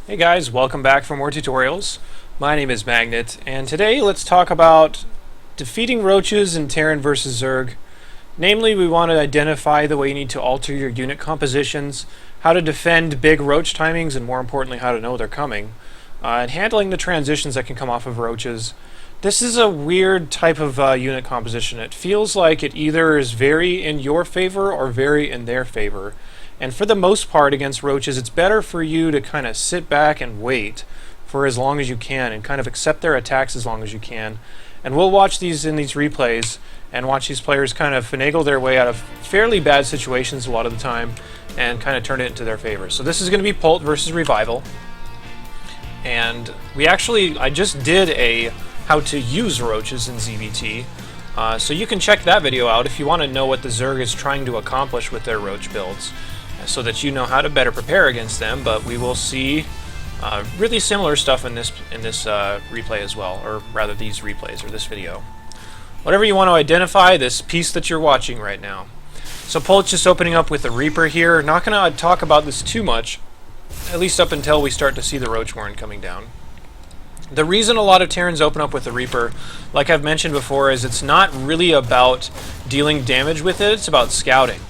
Hey guys, welcome back for more tutorials. My name is Magnet, and today let's talk about defeating roaches in Terran versus Zerg. Namely, we want to identify the way you need to alter your unit compositions, how to defend big roach timings, and more importantly, how to know they're coming, and handling the transitions that can come off of roaches. This is a weird type of unit composition. It feels like it either is very in your favor or very in their favor. And for the most part against roaches, it's better for you to kind of sit back and wait for as long as you can and kind of accept their attacks as long as you can. And we'll watch these in these replays and watch these players kind of finagle their way out of fairly bad situations a lot of the time and kind of turn it into their favor. So this is going to be Pult versus Revival. And I just did a how to use roaches in ZBT. So you can check that video out if you want to know what the Zerg is trying to accomplish with their roach builds, so that you know how to better prepare against them. But we will see really similar stuff in this replay as well, or rather these replays or this video. Whatever you want to identify, this piece that you're watching right now. So Pult's just opening up with the Reaper here. Not going to talk about this too much, at least up until we start to see the Roach Warren coming down. The reason a lot of Terrans open up with the Reaper, like I've mentioned before, is it's not really about dealing damage with it, it's about scouting.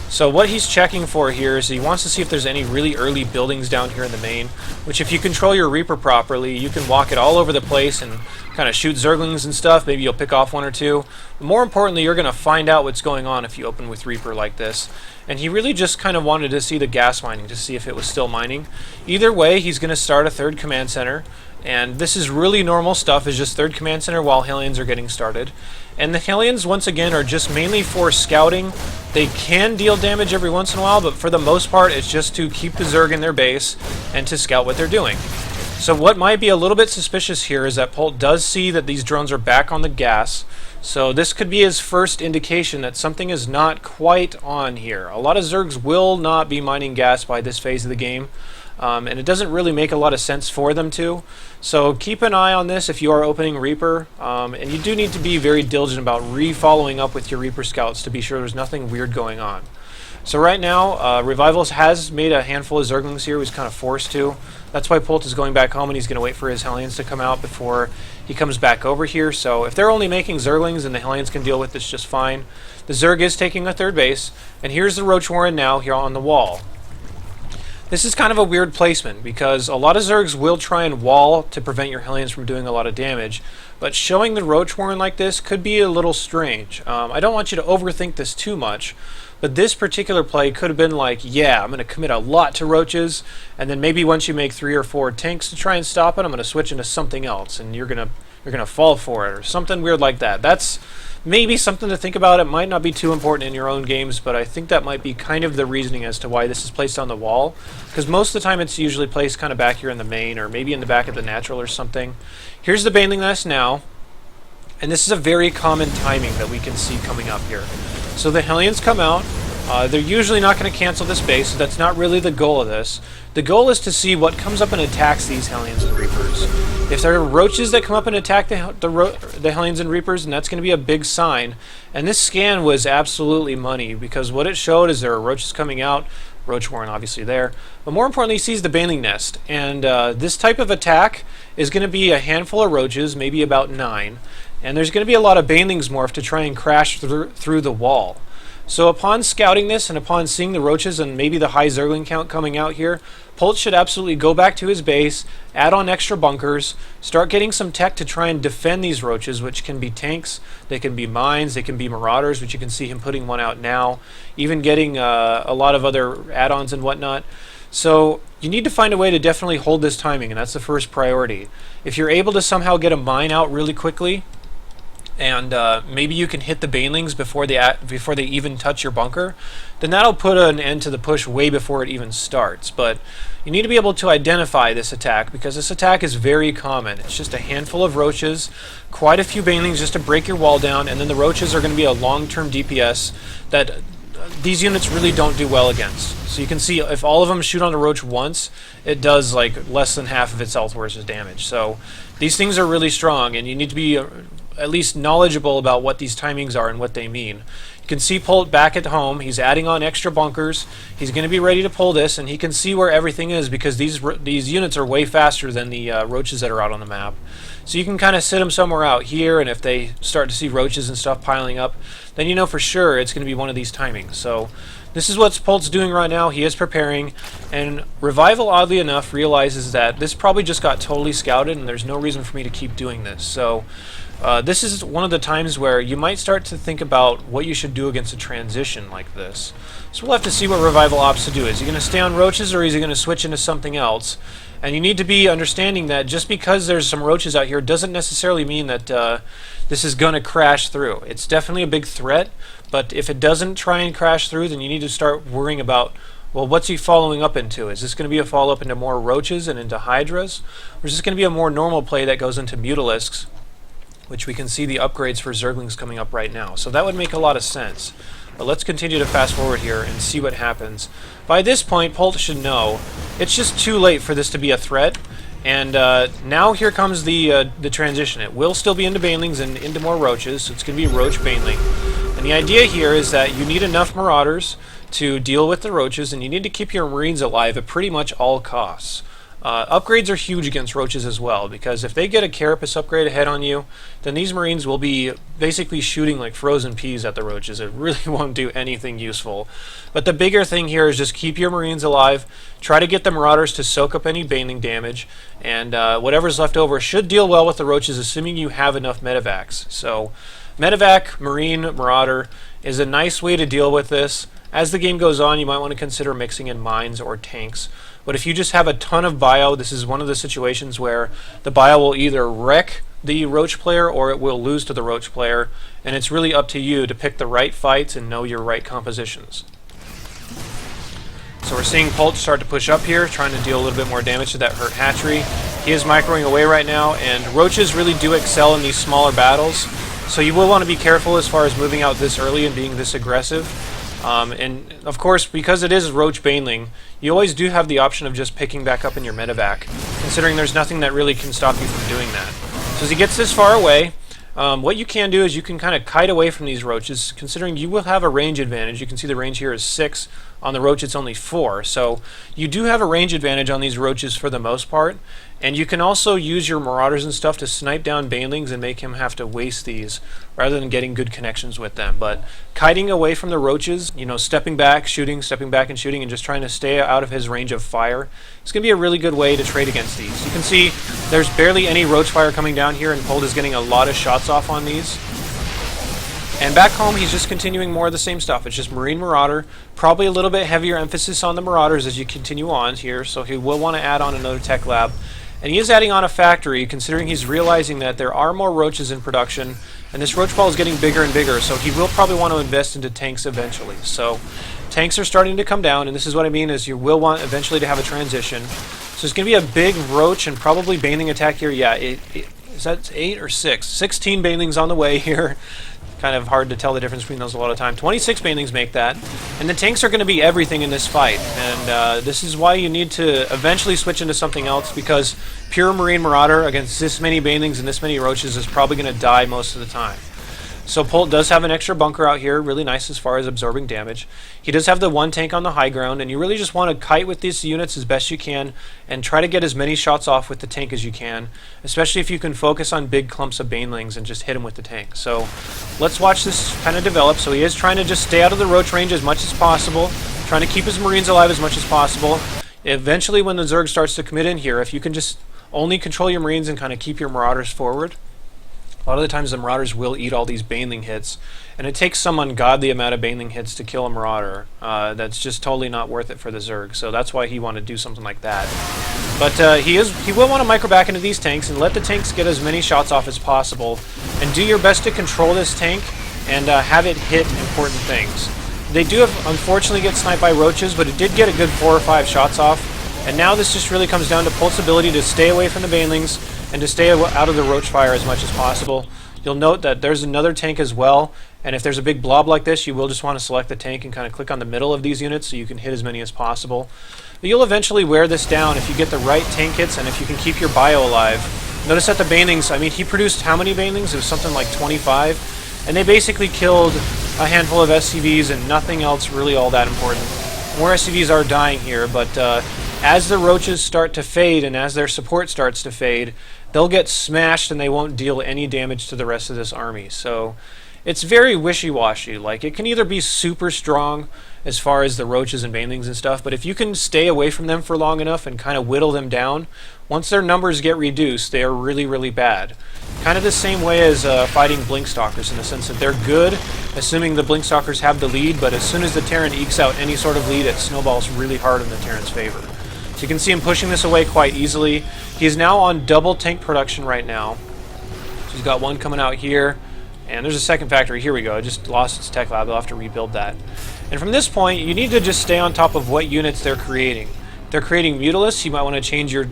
So what he's checking for here is he wants to see if there's any really early buildings down here in the main, which if you control your Reaper properly, you can walk it all over the place and kind of shoot Zerglings and stuff. Maybe you'll pick off one or two. But more importantly, you're going to find out what's going on if you open with Reaper like this. And he really just kind of wanted to see the gas mining, to see if it was still mining. Either way, he's going to start a third command center. And this is really normal stuff, is just third command center while Hellions are getting started. And the Hellions, once again, are just mainly for scouting. They can deal damage every once in a while, but for the most part, it's just to keep the Zerg in their base and to scout what they're doing. So what might be a little bit suspicious here is that Pult does see that these drones are back on the gas. So this could be his first indication that something is not quite on here. A lot of Zergs will not be mining gas by this phase of the game. And it doesn't really make a lot of sense for them to. So keep an eye on this if you are opening Reaper. And you do need to be very diligent about re-following up with your Reaper scouts to be sure there's nothing weird going on. So right now, Revivals has made a handful of Zerglings here. He's kind of forced to. That's why Pult is going back home and he's going to wait for his Hellions to come out before he comes back over here. So if they're only making Zerglings and the Hellions can deal with this just fine. The Zerg is taking a third base. And here's the Roach Warren now here on the wall. This is kind of a weird placement because a lot of Zergs will try and wall to prevent your Hellions from doing a lot of damage, but showing the Roach Warren like this could be a little strange. I don't want you to overthink this too much, but this particular play could have been like, yeah, I'm going to commit a lot to Roaches, and then maybe once you make 3 or 4 tanks to try and stop it, I'm going to switch into something else, and you're gonna fall for it, or something weird like that. That's maybe something to think about. It might not be too important in your own games, but I think that might be kind of the reasoning as to why this is placed on the wall, because most of the time it's usually placed kind of back here in the main, or maybe in the back of the natural or something. Here's the Baneling Nest now, and this is a very common timing that we can see coming up here. So the Hellions come out. They're usually not going to cancel this base, so that's not really the goal of this. The goal is to see what comes up and attacks these Hellions and Reapers. If there are Roaches that come up and attack the Hellions and Reapers, then that's going to be a big sign. And this scan was absolutely money, because what it showed is there are Roaches coming out, Roach Warren obviously there, but more importantly he sees the Baneling Nest. And this type of attack is going to be a handful of Roaches, maybe about 9, and there's going to be a lot of Banelings morph to try and crash through the wall. So upon scouting this and upon seeing the Roaches and maybe the high Zergling count coming out here, Pult should absolutely go back to his base, add on extra bunkers, start getting some tech to try and defend these Roaches, which can be tanks, they can be mines, they can be marauders, which you can see him putting one out now, even getting a lot of other add-ons and whatnot. So you need to find a way to definitely hold this timing, and that's the first priority. If you're able to somehow get a mine out really quickly, and maybe you can hit the Banelings before they even touch your bunker, then that'll put an end to the push way before it even starts. But you need to be able to identify this attack, because this attack is very common. It's just a handful of Roaches, quite a few Banelings just to break your wall down, and then the Roaches are going to be a long-term DPS that these units really don't do well against. So you can see if all of them shoot on a Roach once, it does like less than half of its health worth of damage. So these things are really strong, and you need to be at least knowledgeable about what these timings are and what they mean. You can see Polt back at home. He's adding on extra bunkers. He's going to be ready to pull this, and he can see where everything is because these units are way faster than the roaches that are out on the map. So you can kind of sit them somewhere out here, and if they start to see roaches and stuff piling up, then you know for sure it's going to be one of these timings. So this is what Polt's doing right now. He is preparing, and Revival, oddly enough, realizes that this probably just got totally scouted, and there's no reason for me to keep doing this. So this is one of the times where you might start to think about what you should do against a transition like this. So we'll have to see what Revival opts to do. Is he going to stay on roaches, or is he going to switch into something else? And you need to be understanding that just because there's some roaches out here doesn't necessarily mean that this is going to crash through. It's definitely a big threat, but if it doesn't try and crash through, then you need to start worrying about, well, what's he following up into? Is this going to be a follow-up into more roaches and into hydras? Or is this going to be a more normal play that goes into mutalisks, which we can see the upgrades for Zerglings coming up right now? So that would make a lot of sense. But let's continue to fast forward here and see what happens. By this point, Polt should know it's just too late for this to be a threat. And now here comes the transition. It will still be into banelings and into more roaches, so it's going to be roach baneling. And the idea here is that you need enough marauders to deal with the roaches, and you need to keep your marines alive at pretty much all costs. Upgrades are huge against roaches as well, because if they get a carapace upgrade ahead on you, then these marines will be basically shooting like frozen peas at the roaches. It really won't do anything useful. But the bigger thing here is just keep your marines alive, try to get the marauders to soak up any baneling damage, and whatever's left over should deal well with the roaches, assuming you have enough medevacs. So medevac, marine, marauder is a nice way to deal with this. As the game goes on, you might want to consider mixing in mines or tanks. But if you just have a ton of bio, this is one of the situations where the bio will either wreck the roach player or it will lose to the roach player, and it's really up to you to pick the right fights and know your right compositions. So we're seeing Polt start to push up here, trying to deal a little bit more damage to that hurt hatchery. He is microing away right now, and roaches really do excel in these smaller battles, so you will want to be careful as far as moving out this early and being this aggressive. And of course, because it is roach baneling, you always do have the option of just picking back up in your medevac, considering there's nothing that really can stop you from doing that. So as he gets this far away, what you can do is you can kind of kite away from these roaches, considering you will have a range advantage. You can see the range here is 6. On the roach it's only 4. So you do have a range advantage on these roaches for the most part. And you can also use your marauders and stuff to snipe down banelings and make him have to waste these rather than getting good connections with them. But kiting away from the roaches, you know, stepping back and shooting, and just trying to stay out of his range of fire, it's going to be a really good way to trade against these. You can see there's barely any roach fire coming down here, and Polt is getting a lot of shots off on these. And back home, he's just continuing more of the same stuff. It's just Marine Marauder, probably a little bit heavier emphasis on the Marauders as you continue on here, so he will want to add on another tech lab. And he is adding on a factory, considering he's realizing that there are more roaches in production, and this roach ball is getting bigger and bigger, so he will probably want to invest into tanks eventually. So tanks are starting to come down, and this is what I mean is you will want eventually to have a transition. So it's going to be a big roach and probably baneling attack here. Yeah, is that 8 or 6? 16 banelings on the way here. Kind of hard to tell the difference between those a lot of time. 26 banelings make that, and the tanks are going to be everything in this fight, and this is why you need to eventually switch into something else, because pure Marine Marauder against this many banelings and this many roaches is probably going to die most of the time. So Polt does have an extra bunker out here, really nice as far as absorbing damage. He does have the one tank on the high ground, and you really just want to kite with these units as best you can and try to get as many shots off with the tank as you can, especially if you can focus on big clumps of banelings and just hit them with the tank. So let's watch this kind of develop. So he is trying to just stay out of the roach range as much as possible, trying to keep his marines alive as much as possible. Eventually, when the Zerg starts to commit in here, if you can just only control your marines and kind of keep your marauders forward, a lot of the times the marauders will eat all these baneling hits, and it takes some ungodly amount of baneling hits to kill a marauder. That's just totally not worth it for the Zerg, so that's why he wanted to do something like that. But he will want to micro back into these tanks and let the tanks get as many shots off as possible, and do your best to control this tank and have it hit important things. They do unfortunately get sniped by roaches, but it did get a good 4 or 5 shots off, and now this just really comes down to Polt's ability to stay away from the banelings and to stay out of the roach fire as much as possible. You'll note that there's another tank as well, and if there's a big blob like this, you will just want to select the tank and kind of click on the middle of these units so you can hit as many as possible. But you'll eventually wear this down if you get the right tank hits and if you can keep your bio alive. Notice that the banelings, I mean, he produced how many banelings? It was something like 25, and they basically killed a handful of SCVs and nothing else really all that important. More SCVs are dying here, but as the Roaches start to fade and as their support starts to fade, they'll get smashed and they won't deal any damage to the rest of this army. So it's very wishy-washy. Like, it can either be super strong as far as the Roaches and banelings and stuff, but if you can stay away from them for long enough and kind of whittle them down, once their numbers get reduced, they are really, really bad. Kind of the same way as fighting Blinkstalkers, in the sense that they're good, assuming the Blinkstalkers have the lead, but as soon as the Terran ekes out any sort of lead, it snowballs really hard in the Terran's favor. So you can see him pushing this away quite easily. He's now on double tank production right now. So he's got one coming out here, and there's a second factory. Here we go. It just lost its tech lab. They'll have to rebuild that. And from this point, you need to just stay on top of what units they're creating. If they're creating Mutalisks, you might want to change your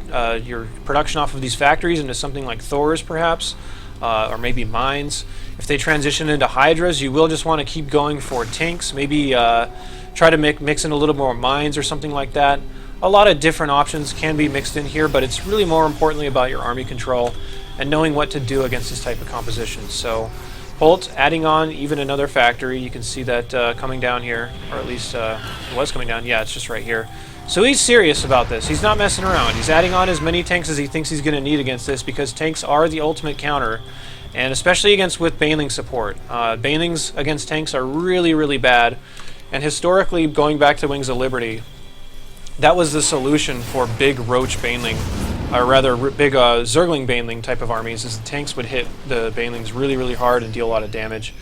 production off of these factories into something like Thors, perhaps, or maybe Mines. If they transition into Hydras, you will just want to keep going for tanks. Maybe try to mix in a little more Mines or something like that. A lot of different options can be mixed in here, but it's really more importantly about your army control and knowing what to do against this type of composition. So Holt adding on even another factory. You can see that coming down here, or at least it was coming down. Yeah, it's just right here. So he's serious about this. He's not messing around. He's adding on as many tanks as he thinks he's going to need against this, because tanks are the ultimate counter, and especially with Baneling support. Banelings against tanks are really, really bad, and historically, going back to Wings of Liberty, that was the solution for big Roach Baneling, or rather big Zergling Baneling type of armies, is the tanks would hit the Banelings really, really hard and deal a lot of damage.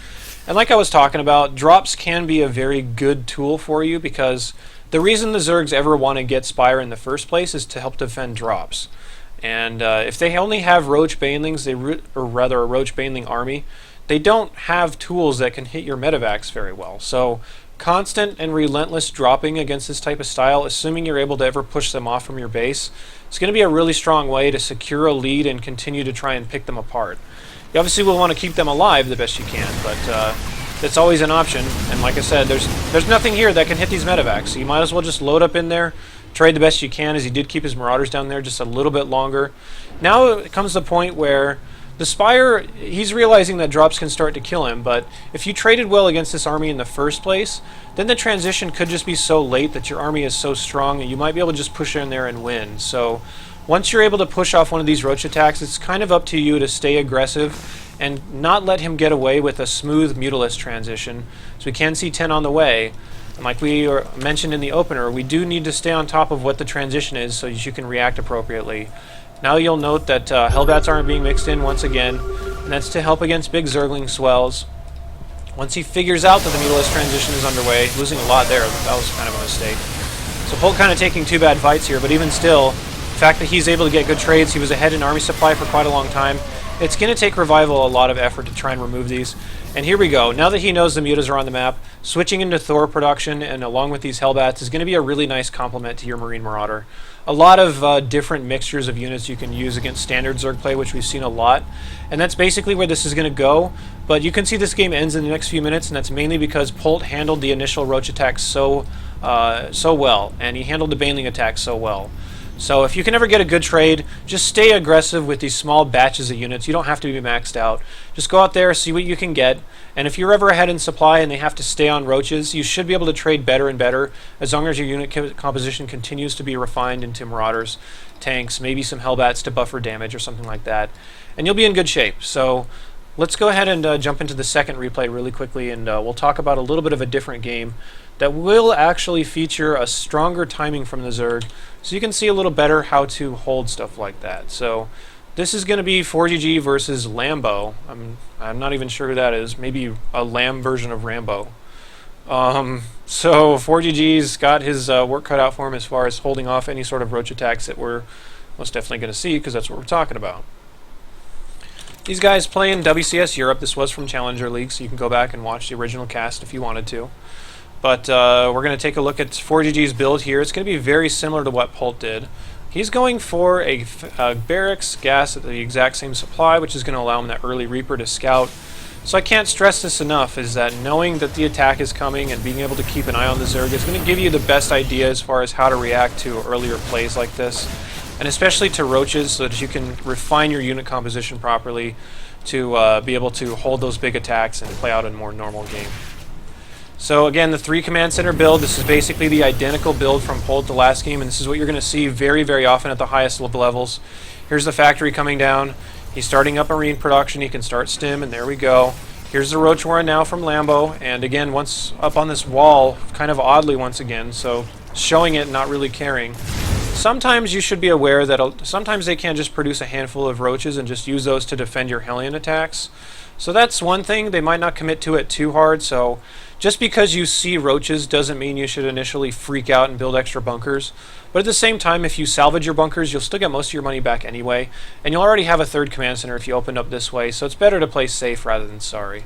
And like I was talking about, drops can be a very good tool for you, because the reason the Zergs ever want to get Spire in the first place is to help defend drops. And if they only have Roach Banelings, or rather a Roach Baneling army, they don't have tools that can hit your medevacs very well. So constant and relentless dropping against this type of style, assuming you're able to ever push them off from your base, it's going to be a really strong way to secure a lead and continue to try and pick them apart. You obviously will want to keep them alive the best you can, but that's always an option. And like I said, there's nothing here that can hit these medevacs, so you might as well just load up in there, trade the best you can, as he did keep his Marauders down there just a little bit longer. Now it comes to the point where the Spire, he's realizing that drops can start to kill him, but if you traded well against this army in the first place, then the transition could just be so late that your army is so strong that you might be able to just push in there and win. So once you're able to push off one of these Roach attacks, it's kind of up to you to stay aggressive and not let him get away with a smooth Mutalisk transition. So we can see 10 on the way. And like we mentioned in the opener, we do need to stay on top of what the transition is so that you can react appropriately. Now you'll note that Hellbats aren't being mixed in once again, and that's to help against big Zergling swells. Once he figures out that the Mutalisk transition is underway, losing a lot there, that was kind of a mistake. So Holt kind of taking two bad fights here, but even still, the fact that he's able to get good trades, he was ahead in army supply for quite a long time. It's going to take Revival a lot of effort to try and remove these. And here we go. Now that he knows the mutas are on the map, switching into Thor production and along with these Hellbats is going to be a really nice complement to your Marine Marauder. A lot of different mixtures of units you can use against standard Zerg play, which we've seen a lot. And that's basically where this is going to go. But you can see this game ends in the next few minutes, and that's mainly because Polt handled the initial Roach attack so well, and he handled the Baneling attack so well. So if you can ever get a good trade, just stay aggressive with these small batches of units. You don't have to be maxed out. Just go out there, see what you can get. And if you're ever ahead in supply and they have to stay on Roaches, you should be able to trade better and better as long as your unit composition continues to be refined into Marauders, tanks, maybe some Hellbats to buffer damage or something like that. And you'll be in good shape. So let's go ahead and jump into the second replay really quickly, and we'll talk about a little bit of a different game that will actually feature a stronger timing from the Zerg, so you can see a little better how to hold stuff like that. So this is going to be 4GG versus Lambo. I'm not even sure who that is. Maybe a Lamb version of Rambo. So 4GG's got his work cut out for him as far as holding off any sort of Roach attacks that we're most definitely going to see, because that's what we're talking about. These guys play in WCS Europe. This was from Challenger League, so you can go back and watch the original cast if you wanted to. But we're going to take a look at 4GG's build here. It's going to be very similar to what Polt did. He's going for a barracks gas at the exact same supply, which is going to allow him that early Reaper to scout. So I can't stress this enough, is that knowing that the attack is coming and being able to keep an eye on the Zerg is going to give you the best idea as far as how to react to earlier plays like this. and especially to roaches, so that you can refine your unit composition properly to be able to hold those big attacks and play out a more normal game. So again, the 3 command center build, this is basically the identical build from Hold to last game, and this is what you're going to see very, very often at the highest levels. Here's the factory coming down. He's starting up marine production. He can start stim, and there we go. Here's the Roach we're in now from Lambo, and again, once up on this wall, kind of oddly once again, so showing it, not really caring. Sometimes you should be aware that sometimes they can just produce a handful of Roaches and just use those to defend your Hellion attacks. So that's one thing. They might not commit to it too hard, so just because you see Roaches doesn't mean you should initially freak out and build extra bunkers. But at the same time, if you salvage your bunkers, you'll still get most of your money back anyway, and you'll already have a 3rd command center if you opened up this way, so it's better to play safe rather than sorry.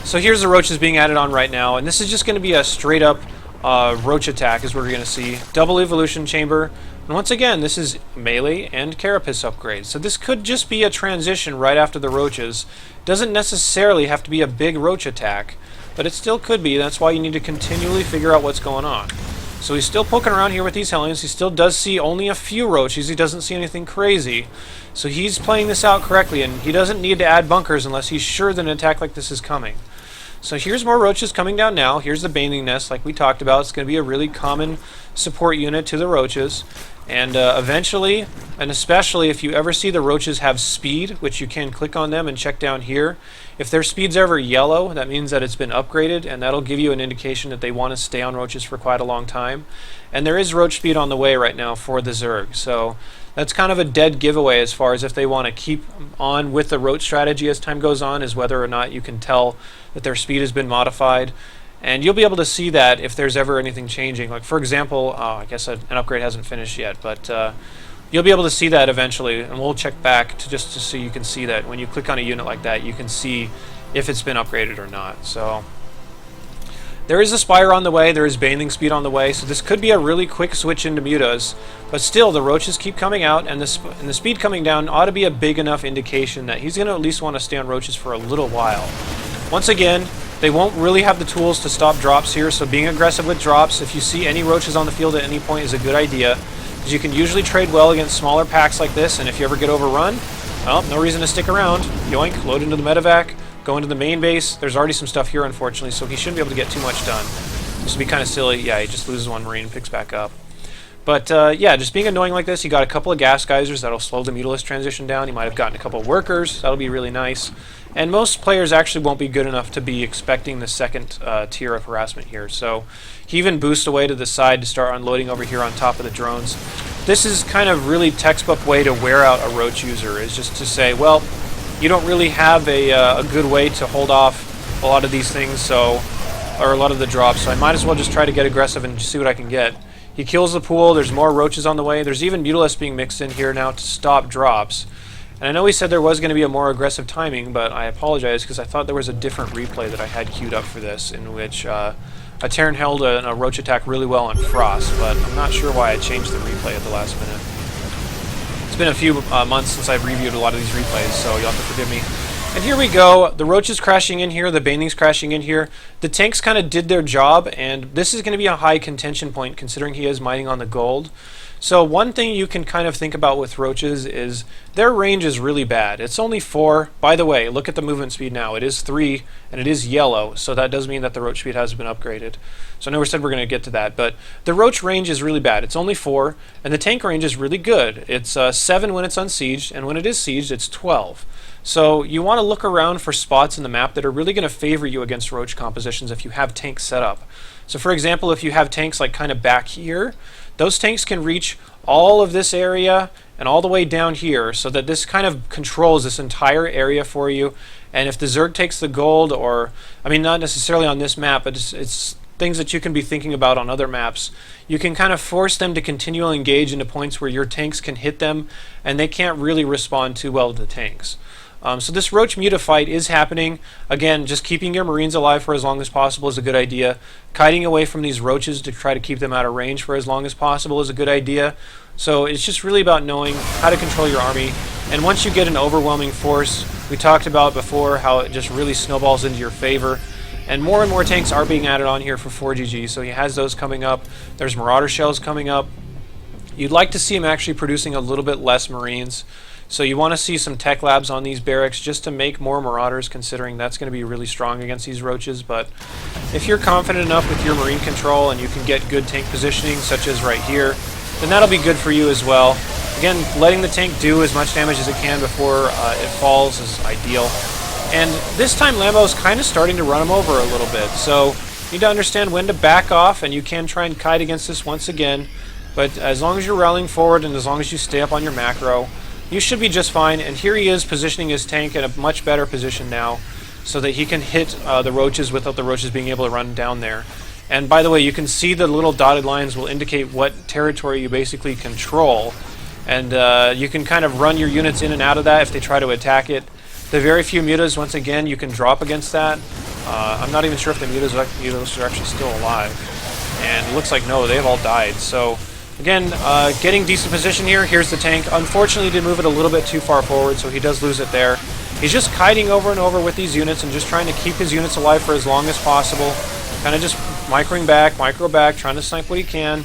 So here's the Roaches being added on right now, and this is just going to be a straight up Roach attack is what we're going to see. Double evolution chamber, and once again, this is melee and carapace upgrades. So this could just be a transition right after the Roaches. Doesn't necessarily have to be a big Roach attack, but it still could be. That's why you need to continually figure out what's going on. So he's still poking around here with these Hellions. He still does see only a few Roaches. He doesn't see anything crazy. So he's playing this out correctly, and he doesn't need to add bunkers unless he's sure that an attack like this is coming. So here's more Roaches coming down now. Here's the Bathing Nest, like we talked about. It's going to be a really common support unit to the Roaches. And eventually, and especially if you ever see the Roaches have speed, which you can click on them and check down here. If their speed's ever yellow, that means that it's been upgraded, and that'll give you an indication that they want to stay on Roaches for quite a long time. And there is Roach speed on the way right now for the Zerg. So that's kind of a dead giveaway as far as if they want to keep on with the Roach strategy as time goes on, is whether or not you can tell that their speed has been modified. And you'll be able to see that if there's ever anything changing. Like, for example, I guess an upgrade hasn't finished yet, but you'll be able to see that eventually, and we'll check back just so you can see that when you click on a unit like that, you can see if it's been upgraded or not. So there is a Spire on the way, there is Bathing Speed on the way, so this could be a really quick switch into mutas, but still the Roaches keep coming out, and the speed coming down ought to be a big enough indication that he's going to at least want to stay on Roaches for a little while. Once again, they won't really have the tools to stop drops here, so being aggressive with drops, if you see any Roaches on the field at any point, is a good idea, because you can usually trade well against smaller packs like this, and if you ever get overrun, well, no reason to stick around. Yoink, load into the medevac, go into the main base. There's already some stuff here, unfortunately, so he shouldn't be able to get too much done. This would be kind of silly. Yeah, he just loses one Marine and picks back up. But yeah, just being annoying like this, you got a couple of gas geysers that'll slow the Mutalist transition down. You might have gotten a couple of workers. That'll be really nice. And most players actually won't be good enough to be expecting the second tier of harassment here. So he even boosts away to the side to start unloading over here on top of the drones. This is kind of really textbook way to wear out a Roach user, is just to say, well, you don't really have a good way to hold off a lot of these things, so, or a lot of the drops, so I might as well just try to get aggressive and see what I can get. He kills the pool. There's more Roaches on the way. There's even Mutalists being mixed in here now to stop drops. And I know he said there was going to be a more aggressive timing, but I apologize because I thought there was a different replay that I had queued up for this, in which a Terran held a Roach attack really well on Frost, but I'm not sure why I changed the replay at the last minute. It's been a few months since I've reviewed a lot of these replays, so you'll have to forgive me. And here we go. The Roach is crashing in here. The Bathing's crashing in here. The tanks kind of did their job, and this is going to be a high contention point considering he is mining on the gold. So one thing you can kind of think about with Roaches is their range is really bad. It's only 4. By the way, look at the movement speed now. It is 3, and it is yellow, so that does mean that the Roach speed has been upgraded. So I know we said we're going to get to that, but the Roach range is really bad. It's only 4, and the tank range is really good. It's 7 when it's unsieged, and when it is sieged, it's 12. So you want to look around for spots in the map that are really going to favor you against Roach compositions if you have tanks set up. So for example, if you have tanks like kind of back here, those tanks can reach all of this area and all the way down here, so that this kind of controls this entire area for you. And if the Zerg takes the gold, or, I mean, not necessarily on this map, but it's things that you can be thinking about on other maps, you can kind of force them to continually engage into points where your tanks can hit them, and they can't really respond too well to the tanks. So this Roach Muta fight is happening. Again, just keeping your Marines alive for as long as possible is a good idea. Kiting away from these Roaches to try to keep them out of range for as long as possible is a good idea. So it's just really about knowing how to control your army. And once you get an overwhelming force, we talked about before how it just really snowballs into your favor. And more tanks are being added on here for 4GG, so he has those coming up. There's Marauder Shells coming up. You'd like to see him actually producing a little bit less Marines. So you want to see some tech labs on these barracks just to make more Marauders, considering that's going to be really strong against these Roaches. But if you're confident enough with your Marine control and you can get good tank positioning, such as right here, then that'll be good for you as well. Again, letting the tank do as much damage as it can before it falls is ideal. And this time Lambo's kind of starting to run him over a little bit. So you need to understand when to back off, and you can try and kite against this once again. But as long as you're rallying forward and as long as you stay up on your macro, you should be just fine. And here he is positioning his tank in a much better position now so that he can hit the Roaches without the Roaches being able to run down there. And by the way, you can see the little dotted lines will indicate what territory you basically control. And you can kind of run your units in and out of that if they try to attack it. The very few mutas, once again, you can drop against that. I'm not even sure if the mutas are actually still alive. And it looks like no, they've all died. So again, getting decent position here. Here's the tank. Unfortunately, he did move it a little bit too far forward, so he does lose it there. He's just kiting over and over with these units and just trying to keep his units alive for as long as possible. Kind of just micro back, trying to snipe what he can.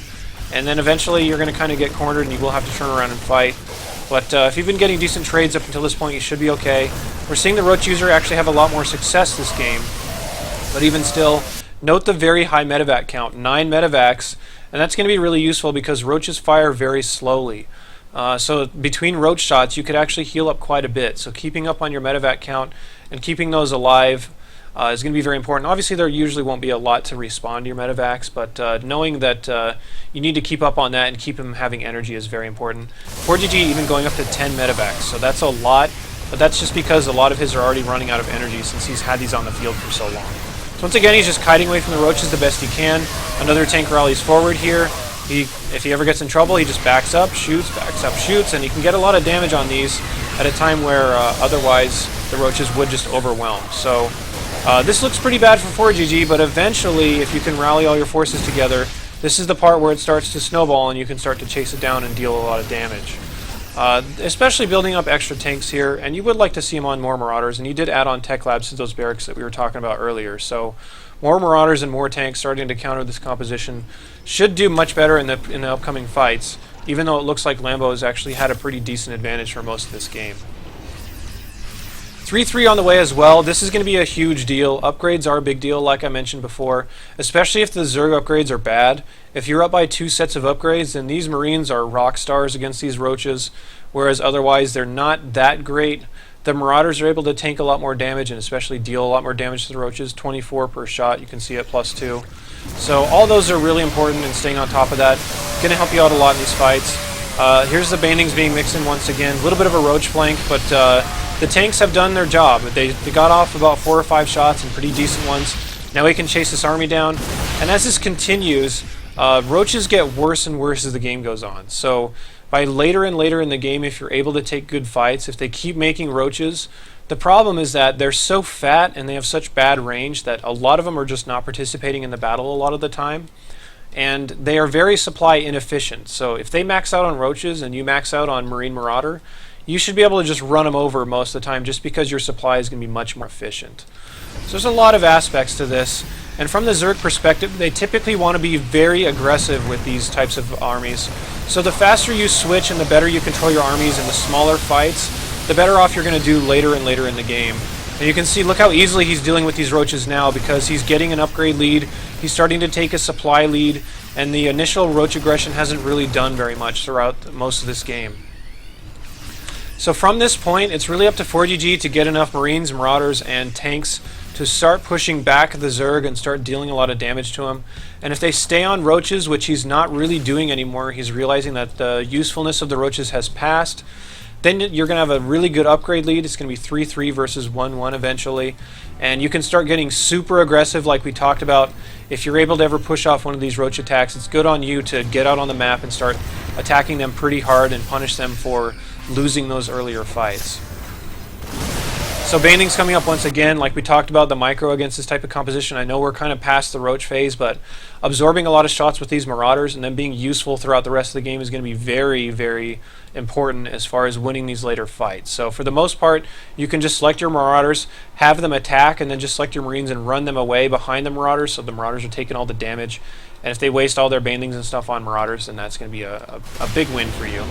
And then eventually you're going to kind of get cornered and you will have to turn around and fight. But if you've been getting decent trades up until this point, you should be okay. We're seeing the Roach user actually have a lot more success this game. But even still, note the very high medevac count, 9 medevacs. And that's going to be really useful because Roaches fire very slowly. So between Roach shots, you could actually heal up quite a bit. So keeping up on your medevac count and keeping those alive is going to be very important. Obviously, there usually won't be a lot to respawn to your medevacs, but knowing that you need to keep up on that and keep them having energy is very important. 4GG even going up to 10 medevacs, so that's a lot, but that's just because a lot of his are already running out of energy since he's had these on the field for so long. So once again, he's just kiting away from the Roaches the best he can. Another tank rallies forward here. If he ever gets in trouble, he just backs up, shoots, and he can get a lot of damage on these at a time where otherwise the Roaches would just overwhelm. So this looks pretty bad for 4GG, but eventually, if you can rally all your forces together, this is the part where it starts to snowball and you can start to chase it down and deal a lot of damage. Especially building up extra tanks here, and you would like to see him on more Marauders, and you did add on tech labs to those barracks that we were talking about earlier. So more Marauders and more tanks starting to counter this composition should do much better in the upcoming fights, even though it looks like Lambo has actually had a pretty decent advantage for most of this game. 3-3 on the way as well. This is going to be a huge deal. Upgrades are a big deal, like I mentioned before, especially if the Zerg upgrades are bad. If you're up by 2 sets of upgrades, then these Marines are rock stars against these Roaches, whereas otherwise they're not that great. The Marauders are able to tank a lot more damage and especially deal a lot more damage to the Roaches. 24 per shot, you can see it, +2. So all those are really important, and staying on top of that going to help you out a lot in these fights. Here's the Banings being mixed in once again. A little bit of a Roach flank, but the tanks have done their job. They got off about 4 or 5 shots, and pretty decent ones. Now we can chase this army down. And as this continues, Roaches get worse and worse as the game goes on. So by later and later in the game, if you're able to take good fights, if they keep making Roaches, the problem is that they're so fat and they have such bad range that a lot of them are just not participating in the battle a lot of the time. And they are very supply inefficient. So if they max out on Roaches and you max out on Marine Marauder, you should be able to just run them over most of the time just because your supply is going to be much more efficient. So there's a lot of aspects to this. And from the Zerg perspective, they typically want to be very aggressive with these types of armies. So the faster you switch and the better you control your armies in the smaller fights, the better off you're going to do later and later in the game. And you can see, look how easily he's dealing with these Roaches now because he's getting an upgrade lead, he's starting to take a supply lead, and the initial Roach aggression hasn't really done very much throughout most of this game. So from this point, it's really up to 4GG to get enough Marines, Marauders, and tanks to start pushing back the Zerg and start dealing a lot of damage to him. And if they stay on Roaches, which he's not really doing anymore, he's realizing that the usefulness of the Roaches has passed, then you're going to have a really good upgrade lead. It's going to be 3-3 versus 1-1 eventually. And you can start getting super aggressive like we talked about. If you're able to ever push off one of these Roach attacks, it's good on you to get out on the map and start attacking them pretty hard and punish them for losing those earlier fights. So Baning's coming up once again, like we talked about, the micro against this type of composition. I know we're kind of past the Roach phase, but absorbing a lot of shots with these Marauders and then being useful throughout the rest of the game is going to be very, very important as far as winning these later fights. So for the most part, you can just select your Marauders, have them attack, and then just select your Marines and run them away behind the Marauders so the Marauders are taking all the damage. And if they waste all their banelings and stuff on Marauders, then that's going to be a big win for you.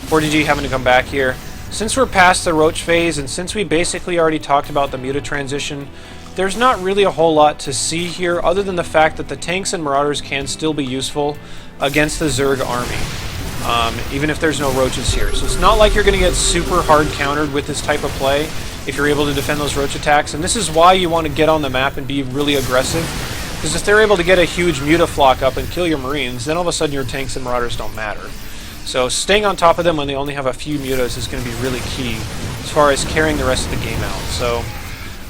4GG having to come back here. Since we're past the Roach phase, and since we basically already talked about the Muta transition, there's not really a whole lot to see here other than the fact that the tanks and Marauders can still be useful against the Zerg army, even if there's no Roaches here. So it's not like you're going to get super hard countered with this type of play if you're able to defend those Roach attacks, and this is why you want to get on the map and be really aggressive, because if they're able to get a huge Muta flock up and kill your Marines, then all of a sudden your tanks and Marauders don't matter. So staying on top of them when they only have a few mutas is going to be really key as far as carrying the rest of the game out. So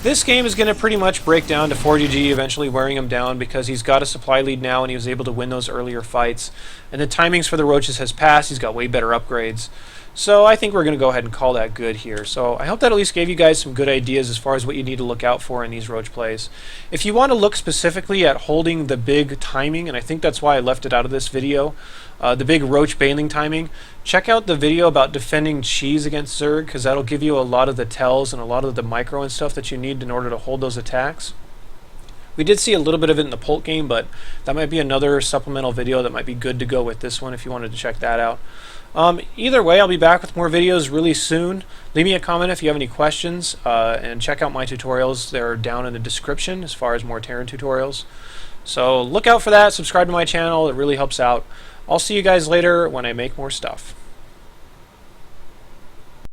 this game is going to pretty much break down to 4GG eventually wearing him down because he's got a supply lead now and he was able to win those earlier fights. And the timings for the Roaches has passed. He's got way better upgrades. So I think we're going to go ahead and call that good here. So I hope that at least gave you guys some good ideas as far as what you need to look out for in these Roach plays. If you want to look specifically at holding the big timing, and I think that's why I left it out of this video, the big Roach baneling timing, check out the video about defending cheese against Zerg, because that'll give you a lot of the tells and a lot of the micro and stuff that you need in order to hold those attacks. We did see a little bit of it in the Pult game, but that might be another supplemental video that might be good to go with this one if you wanted to check that out. Either way, I'll be back with more videos really soon. Leave me a comment if you have any questions, and check out my tutorials. They're down in the description as far as more Terran tutorials. So look out for that, subscribe to my channel, it really helps out. I'll see you guys later when I make more stuff.